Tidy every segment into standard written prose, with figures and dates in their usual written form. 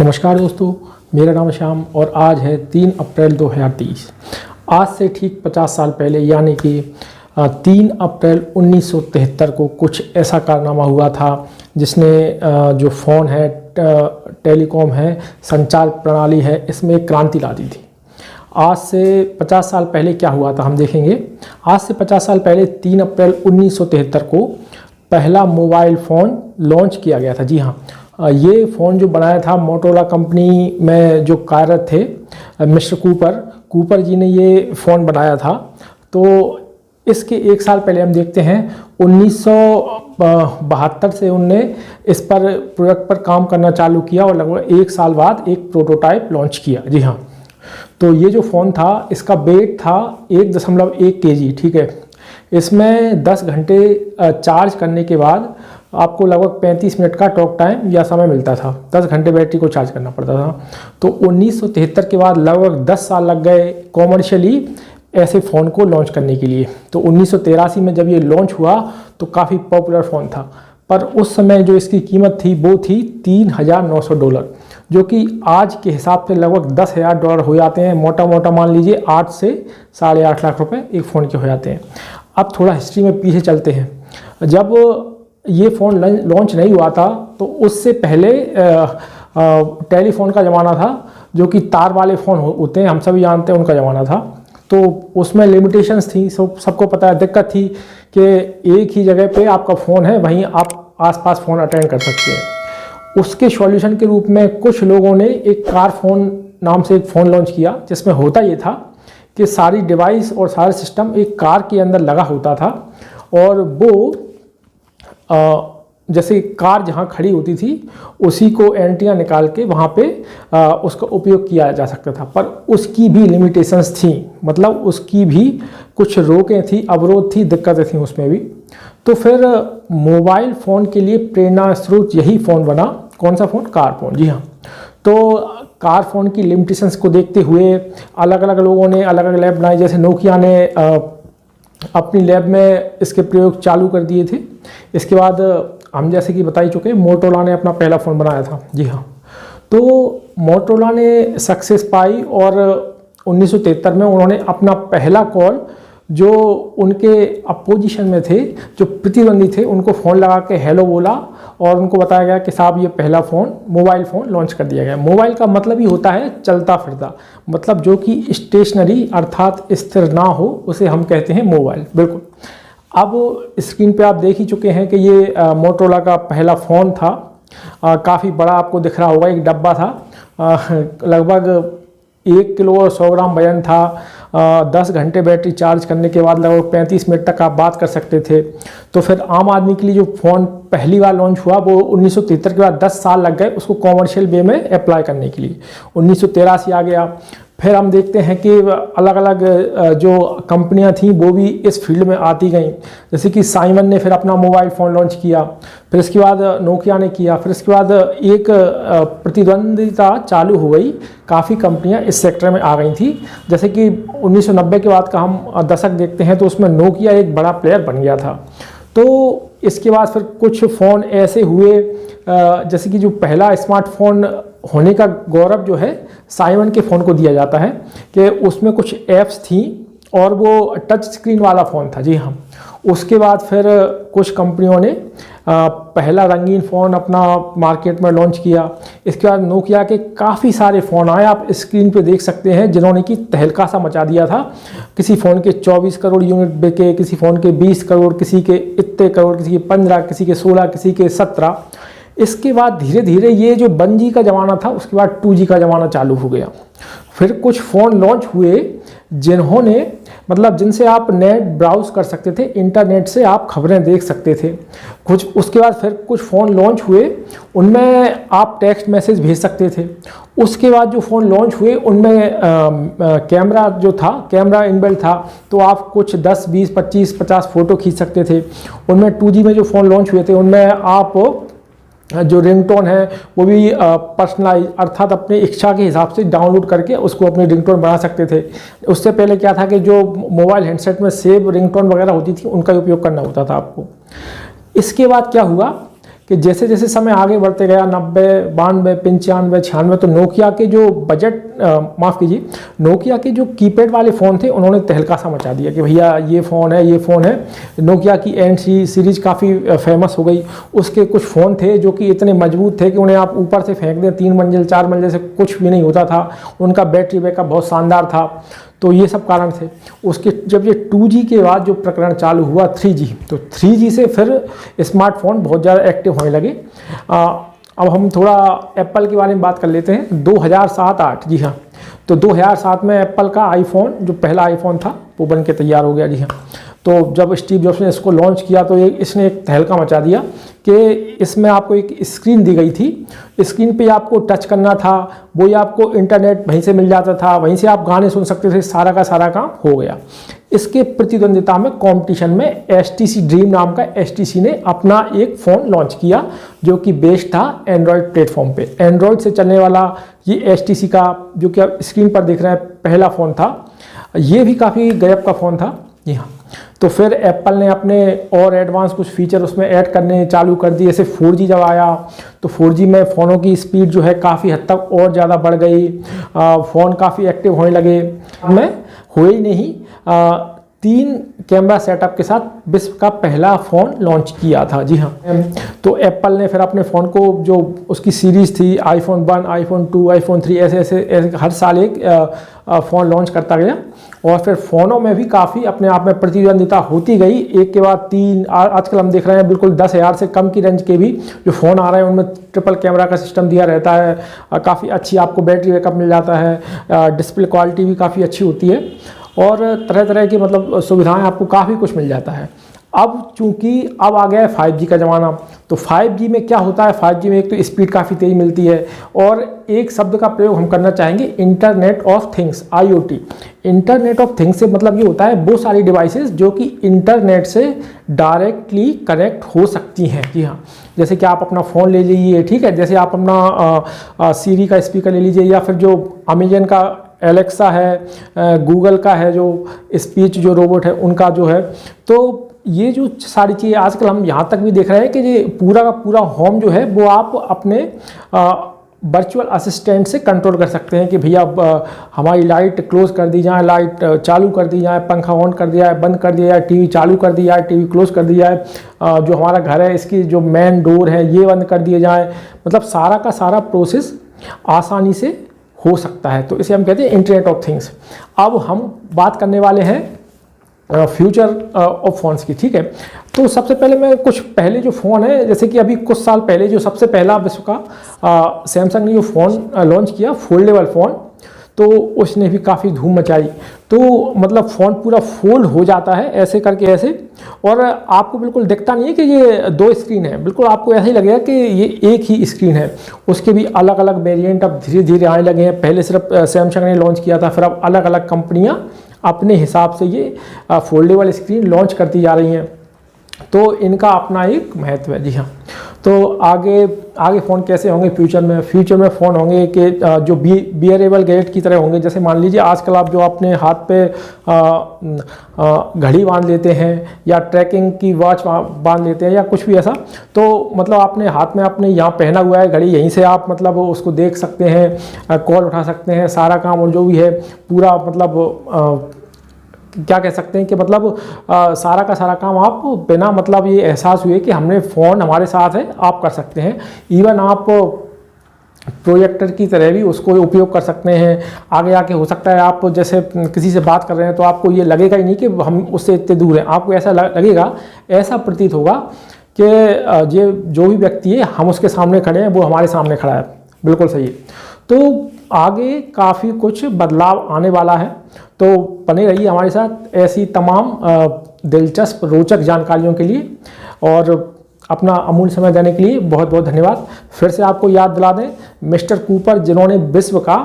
नमस्कार दोस्तों, मेरा नाम श्याम और आज है 3 अप्रैल 2030। आज से ठीक 50 साल पहले यानी कि 3 अप्रैल 1973 को कुछ ऐसा कारनामा हुआ था जिसने जो फ़ोन है, टेलीकॉम है, संचार प्रणाली है, इसमें एक क्रांति ला दी थी। आज से 50 साल पहले क्या हुआ था हम देखेंगे। आज से 50 साल पहले 3 अप्रैल 1973 को पहला मोबाइल फ़ोन लॉन्च किया गया था। जी हाँ, ये फ़ोन जो बनाया था मोटोरोला कंपनी में जो कार्यरत थे मिस्टर कूपर जी ने ये फ़ोन बनाया था। तो इसके 1 साल पहले हम देखते हैं 1972 से उनने इस पर प्रोडक्ट पर काम करना चालू किया और लगभग 1 साल बाद एक प्रोटोटाइप लॉन्च किया। जी हाँ, तो ये जो फ़ोन था इसका वेट था 1.1 kg। ठीक है, इसमें 10 घंटे चार्ज करने के बाद आपको लगभग 35 मिनट का टॉक टाइम या समय मिलता था। 10 घंटे बैटरी को चार्ज करना पड़ता था। तो 1973 के बाद लगभग 10 साल लग गए कॉमर्शियली ऐसे फ़ोन को लॉन्च करने के लिए। तो 1983 में जब ये लॉन्च हुआ तो काफ़ी पॉपुलर फ़ोन था, पर उस समय जो इसकी कीमत थी वो थी $3,900, जो कि आज के हिसाब से लगभग $10,000 हो जाते हैं। मोटा मोटा मान लीजिए 8 से 8.5 लाख रुपए एक फ़ोन के हो जाते हैं। अब थोड़ा हिस्ट्री में पीछे चलते हैं। जब ये फ़ोन लॉन्च नहीं हुआ था तो उससे पहले टेलीफोन का ज़माना था, जो कि तार वाले फ़ोन होते हैं, हम सभी जानते हैं, उनका ज़माना था। तो उसमें लिमिटेशंस थी, सबको पता है। दिक्कत थी कि एक ही जगह पे आपका फ़ोन है, वहीं आप आसपास फ़ोन अटेंड कर सकते हैं। उसके सॉल्यूशन के रूप में कुछ लोगों ने एक कार फ़ोन नाम से एक फ़ोन लॉन्च किया, जिसमें होता ये था कि सारी डिवाइस और सारा सिस्टम एक कार के अंदर लगा होता था और वो जैसे कार जहाँ खड़ी होती थी उसी को एंटीना निकाल के वहाँ पे उसका उपयोग किया जा सकता था। पर उसकी भी लिमिटेशंस थी, मतलब उसकी भी कुछ रोकें थी, अवरोध थी, दिक्कतें थी उसमें भी। तो फिर मोबाइल फ़ोन के लिए प्रेरणा स्रोत यही फ़ोन बना। कौन सा फ़ोन? Car phone. जी हाँ, तो कार फ़ोन की लिमिटेशंस को देखते हुए अलग अलग लोगों ने अलग अलग लैब बनाए। जैसे नोकिया ने अपनी लैब में इसके प्रयोग चालू कर दिए थे। इसके बाद हम जैसे कि बता ही चुके, मोटोरोला ने अपना पहला फ़ोन बनाया था। जी हाँ, तो मोटोरोला ने सक्सेस पाई और 1973 में उन्होंने अपना पहला कॉल, जो उनके अपोजिशन में थे, जो प्रतिद्वंदी थे, उनको फ़ोन लगा के हेलो बोला और उनको बताया गया कि साहब ये पहला फ़ोन, मोबाइल फ़ोन लॉन्च कर दिया गया। मोबाइल का मतलब ही होता है चलता फिरता, मतलब जो कि स्टेशनरी अर्थात स्थिर ना हो उसे हम कहते हैं मोबाइल। बिल्कुल। अब स्क्रीन पे आप देख ही चुके हैं कि ये मोटोरोला का पहला फ़ोन था। काफ़ी बड़ा आपको दिख रहा होगा, एक डब्बा था। लगभग 1 किलो और 100 ग्राम वजन था। 10 घंटे बैटरी चार्ज करने के बाद लगभग 35 मिनट तक आप बात कर सकते थे। तो फिर आम आदमी के लिए जो फ़ोन पहली बार लॉन्च हुआ वो 1973 के बाद 10 साल लग गए उसको कॉमर्शियल वे में अप्लाई करने के लिए। 1983 आ गया। फिर हम देखते हैं कि अलग अलग जो कंपनियां थीं वो भी इस फील्ड में आती गईं। जैसे कि साइमन ने फिर अपना मोबाइल फ़ोन लॉन्च किया, फिर इसके बाद नोकिया ने किया, फिर इसके बाद एक प्रतिद्वंदिता चालू हो गई। काफ़ी कंपनियां इस सेक्टर में आ गई थी। जैसे कि 1990 के बाद का हम दशक देखते हैं तो उसमें नोकिया एक बड़ा प्लेयर बन गया था। तो इसके बाद फिर कुछ फ़ोन ऐसे हुए, जैसे कि जो पहला स्मार्टफोन होने का गौरव जो है साइमन के फ़ोन को दिया जाता है कि उसमें कुछ ऐप्स थी और वो टच स्क्रीन वाला फ़ोन था। जी हाँ, उसके बाद फिर कुछ कंपनियों ने पहला रंगीन फ़ोन अपना मार्केट में लॉन्च किया। इसके बाद नोकिया के काफ़ी सारे फ़ोन आए, आप स्क्रीन पे देख सकते हैं, जिन्होंने कि तहलका सा मचा दिया था। किसी फ़ोन के 24 करोड़ यूनिट बिके, किसी फ़ोन के 20 करोड़, किसी के इतने करोड़, किसी के 15, किसी के 16, किसी के 17। इसके बाद धीरे धीरे ये जो 1G का ज़माना था उसके बाद 2G का ज़माना चालू हो गया। फिर कुछ फ़ोन लॉन्च हुए जिन्होंने, मतलब जिनसे आप नेट ब्राउज़ कर सकते थे, इंटरनेट से आप खबरें देख सकते थे। कुछ उसके बाद फिर कुछ फ़ोन लॉन्च हुए उनमें आप टेक्स्ट मैसेज भेज सकते थे। उसके बाद जो फ़ोन लॉन्च हुए उनमें कैमरा जो था, कैमरा इनबिल्ट था, तो आप कुछ 10, 20, 25, 50 फ़ोटो खींच सकते थे। उनमें 2G में जो फ़ोन लॉन्च हुए थे उनमें आप जो रिंगटोन है वो भी पर्सनलाइज अर्थात अपनी इच्छा के हिसाब से डाउनलोड करके उसको अपनी रिंगटोन बना सकते थे। उससे पहले क्या था कि जो मोबाइल हैंडसेट में सेव रिंगटोन वगैरह होती थी उनका उपयोग करना होता था आपको। इसके बाद क्या हुआ कि जैसे जैसे समय आगे बढ़ते गया 90, 92, 95, 96, तो नोकिया के जो बजट माफ़ कीजिए, नोकिया के जो कीपैड वाले फ़ोन थे उन्होंने तहलका सा मचा दिया कि भैया ये फ़ोन है, ये फ़ोन है। नोकिया की NC सीरीज़ काफ़ी फेमस हो गई। उसके कुछ फ़ोन थे जो कि इतने मजबूत थे कि उन्हें आप ऊपर से फेंक दें 3 मंजिल 4 मंजिल से कुछ भी नहीं होता था। उनका बैटरी बैकअप बहुत शानदार था। तो ये सब कारण थे। उसके जब ये 2G के बाद जो प्रकरण चालू हुआ 3G, तो 3G से फिर स्मार्टफोन बहुत ज़्यादा एक्टिव होने लगे। अब हम थोड़ा एप्पल के बारे में बात कर लेते हैं। 2007-8, जी हाँ, तो 2007 में एप्पल का आईफोन, जो पहला आईफोन था, वो बन के तैयार हो गया। जी हाँ, तो जब स्टीव जॉब्स ने इसको लॉन्च किया तो इसने एक तहलका मचा दिया कि इसमें आपको एक स्क्रीन दी गई थी। स्क्रीन पे आपको टच करना था, वही आपको इंटरनेट वहीं से मिल जाता था, वहीं से आप गाने सुन सकते थे, सारा का सारा काम हो गया। इसके प्रतिद्वंदिता में कंपटीशन में HTC ड्रीम नाम का HTC ने अपना एक फ़ोन लॉन्च किया जो कि बेस्ड था एंड्रॉयड प्लेटफॉर्म पे। एंड्रॉयड से चलने वाला ये HTC का, जो कि आप स्क्रीन पर देख रहे हैं, पहला फ़ोन था। ये भी काफ़ी गजब का फ़ोन था। जी हाँ, तो फिर एप्पल ने अपने और एडवांस कुछ फीचर उसमें ऐड करने चालू कर दिए। जैसे 4G जब आया तो 4G में फ़ोनों की स्पीड जो है काफ़ी हद तक और ज़्यादा बढ़ गई। फ़ोन काफ़ी एक्टिव होने लगे। में हुए ही नहीं, 3 कैमरा सेटअप के साथ विश्व का पहला फ़ोन लॉन्च किया था। जी हाँ, तो एप्पल ने फिर अपने फ़ोन को, जो उसकी सीरीज़ थी, iPhone 1, iPhone 2, iPhone 3, ऐसे हर साल एक फ़ोन लॉन्च करता गया। और फिर फ़ोनों में भी काफ़ी अपने आप में प्रतिद्वंदिता होती गई, एक के बाद 3। आजकल हम देख रहे हैं बिल्कुल 10,000 से कम की रेंज के भी जो फ़ोन आ रहे हैं उनमें ट्रिपल कैमरा का सिस्टम दिया रहता है। काफ़ी अच्छी आपको बैटरी बैकअप मिल जाता है, डिस्प्ले क्वालिटी भी काफ़ी अच्छी होती है और तरह तरह की मतलब सुविधाएं आपको काफ़ी कुछ मिल जाता है। अब चूंकि अब आ गया है 5G का ज़माना, तो 5G में क्या होता है, 5G में एक तो स्पीड काफ़ी तेज़ मिलती है और एक शब्द का प्रयोग हम करना चाहेंगे, internet of things, IoT। Internet of things से मतलब ये होता है वो सारी डिवाइसेस जो कि इंटरनेट से डायरेक्टली कनेक्ट हो सकती हैं। जी हाँ, जैसे कि आप अपना फ़ोन ले लीजिए, ठीक है, जैसे आप अपना सीरी का स्पीकर ले लीजिए, या फिर जो अमेजन का एलेक्सा है, गूगल का है जो स्पीच जो रोबोट है उनका जो है। तो ये जो सारी चीज़ें आजकल हम यहाँ तक भी देख रहे हैं कि ये पूरा का पूरा होम जो है वो आप अपने वर्चुअल असिस्टेंट से कंट्रोल कर सकते हैं कि भैया हमारी लाइट क्लोज कर दी जाए, लाइट चालू कर दी जाए, पंखा ऑन कर दिया है, बंद कर दिया है, टीवी चालू कर दिया है, टीवी क्लोज कर दिया है, जो हमारा घर है इसकी जो मेन डोर है ये बंद कर दिए जाए। मतलब सारा का सारा प्रोसेस आसानी से हो सकता है। तो इसे हम कहते हैं इंटरनेट ऑफ थिंग्स। अब हम बात करने वाले हैं फ्यूचर ऑफ फोन्स की, ठीक है। तो सबसे पहले मैं कुछ पहले जो फ़ोन है, जैसे कि अभी कुछ साल पहले जो सबसे पहला विश्व का सैमसंग ने जो फ़ोन लॉन्च किया, फोल्डेबल फ़ोन, तो उसने भी काफ़ी धूम मचाई। तो मतलब फ़ोन पूरा फोल्ड हो जाता है ऐसे करके ऐसे, और आपको बिल्कुल दिखता नहीं है कि ये 2 स्क्रीन है, बिल्कुल आपको ऐसा ही लगेगा कि ये एक ही स्क्रीन है। उसके भी अलग अलग वेरिएंट अब धीरे धीरे आने लगे हैं। पहले सिर्फ सैमसंग ने लॉन्च किया था, फिर अब अलग अलग कंपनियाँ अपने हिसाब से ये फोल्डेबल स्क्रीन लॉन्च करती जा रही हैं। तो इनका अपना एक महत्व है। जी हाँ, तो आगे फ़ोन कैसे होंगे फ्यूचर में? फ्यूचर में फ़ोन होंगे कि जो बियरेबल गैजेट की तरह होंगे। जैसे मान लीजिए आजकल आप जो अपने हाथ पे घड़ी बांध लेते हैं या ट्रैकिंग की वॉच बांध लेते हैं या कुछ भी ऐसा, तो मतलब आपने हाथ में अपने यहाँ पहना हुआ है घड़ी, यहीं से आप मतलब उसको देख सकते हैं, कॉल उठा सकते हैं, सारा काम और जो भी है पूरा मतलब क्या कह सकते हैं कि मतलब सारा का सारा काम आप बिना मतलब ये एहसास हुए कि हमने फ़ोन हमारे साथ है आप कर सकते हैं। इवन आप प्रोजेक्टर की तरह भी उसको उपयोग कर सकते हैं। आगे आके हो सकता है आप जैसे किसी से बात कर रहे हैं तो आपको ये लगेगा ही नहीं कि हम उससे इतने दूर हैं, आपको ऐसा लगेगा, ऐसा प्रतीत होगा कि ये जो भी व्यक्ति है हम उसके सामने खड़े हैं, वो हमारे सामने खड़ा है। बिल्कुल सही है। तो आगे काफ़ी कुछ बदलाव आने वाला है, तो बने रहिए हमारे साथ ऐसी तमाम दिलचस्प रोचक जानकारियों के लिए। और अपना अमूल्य समय देने के लिए बहुत बहुत धन्यवाद। फिर से आपको याद दिला दें, मिस्टर कूपर जिन्होंने विश्व का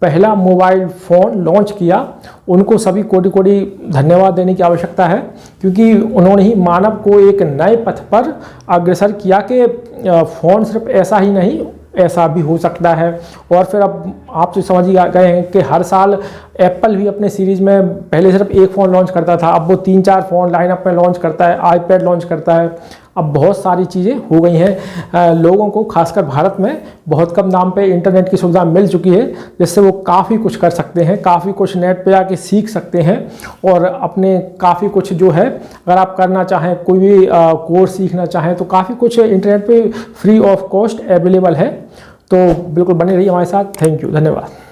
पहला मोबाइल फ़ोन लॉन्च किया, उनको सभी कोटि कोटि धन्यवाद देने की आवश्यकता है, क्योंकि उन्होंने ही मानव को एक नए पथ पर अग्रसर किया कि फ़ोन सिर्फ ऐसा ही नहीं, ऐसा भी हो सकता है। और फिर अब आप तो समझ ही गए हैं कि हर साल एप्पल भी अपने सीरीज़ में पहले सिर्फ एक फ़ोन लॉन्च करता था, अब वो 3-4 फ़ोन लाइनअप में लॉन्च करता है, आईपैड लॉन्च करता है, अब बहुत सारी चीज़ें हो गई हैं, लोगों को खासकर भारत में बहुत कम दाम पे इंटरनेट की सुविधा मिल चुकी है, जिससे वो काफ़ी कुछ कर सकते हैं, काफ़ी कुछ नेट पे आके सीख सकते हैं और अपने काफ़ी कुछ जो है अगर आप करना चाहें, कोई भी कोर्स सीखना चाहें तो काफ़ी कुछ इंटरनेट पे फ्री ऑफ कॉस्ट अवेलेबल है। तो बिल्कुल बने रहिए हमारे साथ। थैंक यू, धन्यवाद।